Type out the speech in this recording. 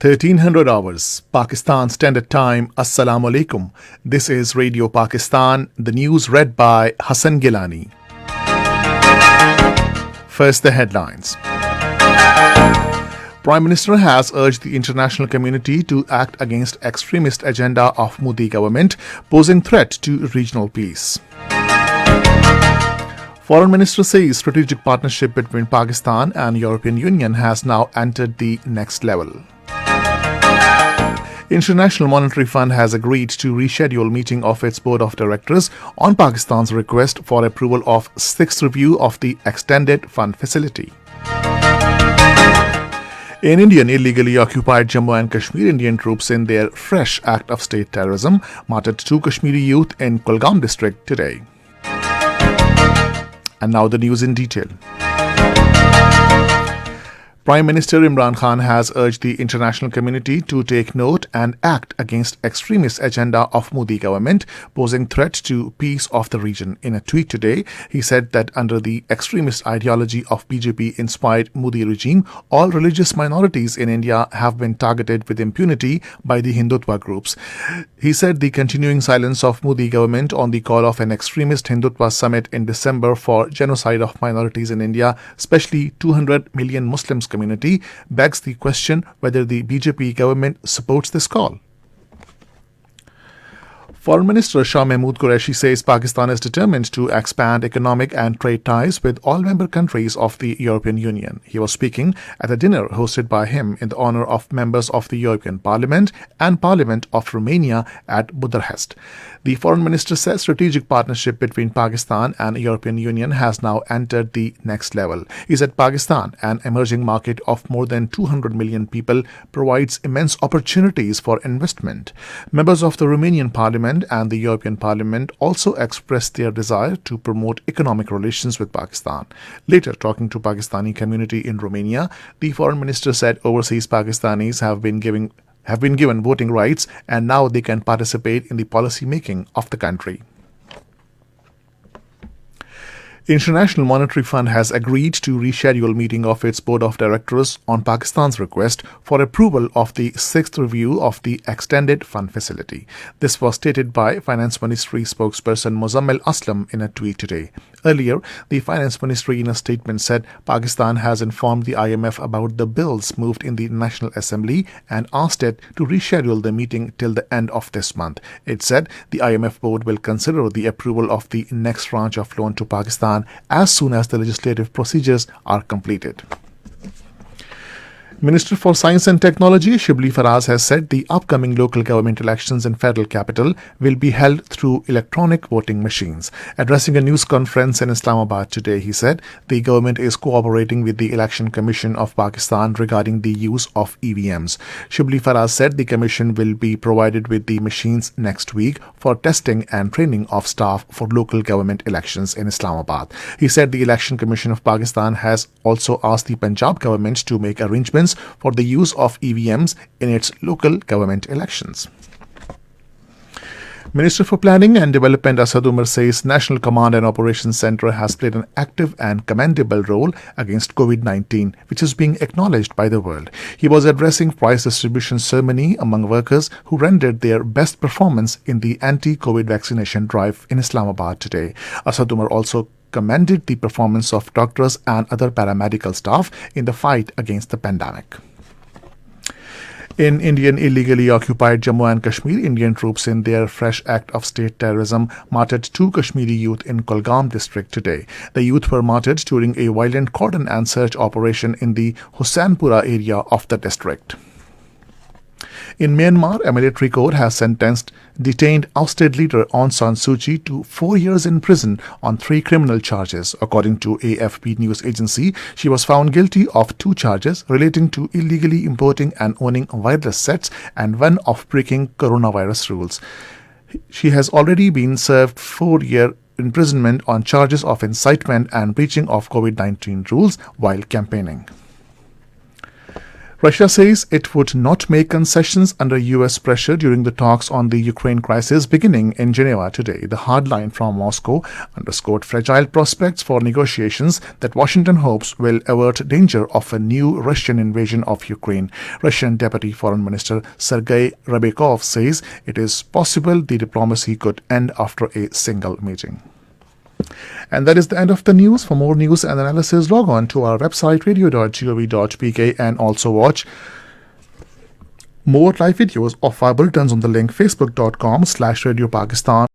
1300 hours, Pakistan Standard Time. Assalamu alaikum. This is Radio Pakistan, the news read by Hassan Gilani. First, the headlines. Prime Minister has urged the international community to act against extremist agenda of Modi government, posing threat to regional peace. Foreign Minister says strategic partnership between Pakistan and European Union has now entered the next level. International Monetary Fund has agreed to reschedule meeting of its board of directors on Pakistan's request for approval of sixth review of the extended fund facility. In Indian illegally occupied Jammu and Kashmir, Indian troops in their fresh act of state terrorism martyred two Kashmiri youth in Kulgam district today. And now the news in detail. Prime Minister Imran Khan has urged the international community to take note and act against extremist agenda of Modi government, posing threat to peace of the region. In a tweet today, he said that under the extremist ideology of BJP-inspired Modi regime, all religious minorities in India have been targeted with impunity by the Hindutva groups. He said the continuing silence of Modi government on the call of an extremist Hindutva summit in December for genocide of minorities in India, especially 200 million Muslims community, begs the question whether the BJP government supports this call. Foreign Minister Shah Mahmood Qureshi says Pakistan is determined to expand economic and trade ties with all member countries of the European Union. He was speaking at a dinner hosted by him in the honour of members of the European Parliament and Parliament of Romania at Budapest. The Foreign Minister says strategic partnership between Pakistan and the European Union has now entered the next level. He said Pakistan, an emerging market of more than 200 million people, provides immense opportunities for investment. Members of the Romanian Parliament and the European Parliament also expressed their desire to promote economic relations with Pakistan. Later, talking to Pakistani community in Romania, the Foreign Minister said overseas Pakistanis have been given voting rights and now they can participate in the policy making of the country. International Monetary Fund has agreed to reschedule meeting of its board of directors on Pakistan's request for approval of the sixth review of the extended fund facility. This was stated by Finance Ministry spokesperson Muzammil Aslam in a tweet today. Earlier, the Finance Ministry in a statement said Pakistan has informed the IMF about the bills moved in the National Assembly and asked it to reschedule the meeting till the end of this month. It said the IMF board will consider the approval of the next tranche of loan to Pakistan as soon as the legislative procedures are completed. Minister for Science and Technology Shibli Faraz has said the upcoming local government elections in Federal Capital will be held through electronic voting machines. Addressing a news conference in Islamabad today, he said the government is cooperating with the Election Commission of Pakistan regarding the use of EVMs. Shibli Faraz said the commission will be provided with the machines next week for testing and training of staff for local government elections in Islamabad. He said the Election Commission of Pakistan has also asked the Punjab government to make arrangements for the use of EVMs in its local government elections. Minister for Planning and Development Asad Umar says National Command and Operations Centre has played an active and commendable role against COVID-19, which is being acknowledged by the world. He was addressing prize distribution ceremony among workers who rendered their best performance in the anti-COVID vaccination drive in Islamabad today. Asad Umar also commended the performance of doctors and other paramedical staff in the fight against the pandemic. In Indian illegally occupied Jammu and Kashmir, Indian troops in their fresh act of state terrorism martyred two Kashmiri youth in Kulgam district today. The youth were martyred during a violent cordon and search operation in the Husainpura area of the district. In Myanmar, a military court has sentenced detained ousted leader Aung San Suu Kyi to 4 years in prison on 3 criminal charges. According to AFP news agency, she was found guilty of 2 charges relating to illegally importing and owning wireless sets and one of breaking coronavirus rules. She has already been served 4-year imprisonment on charges of incitement and breaching of COVID-19 rules while campaigning. Russia says it would not make concessions under US pressure during the talks on the Ukraine crisis beginning in Geneva today. The hardline from Moscow underscored fragile prospects for negotiations that Washington hopes will avert danger of a new Russian invasion of Ukraine. Russian Deputy Foreign Minister Sergei Ryabkov says it is possible the diplomacy could end after a single meeting. And that is the end of the news. For more news and analysis, log on to our website radio.gov.pk and also watch more live videos of our bulletins on the link facebook.com/Radio Pakistan.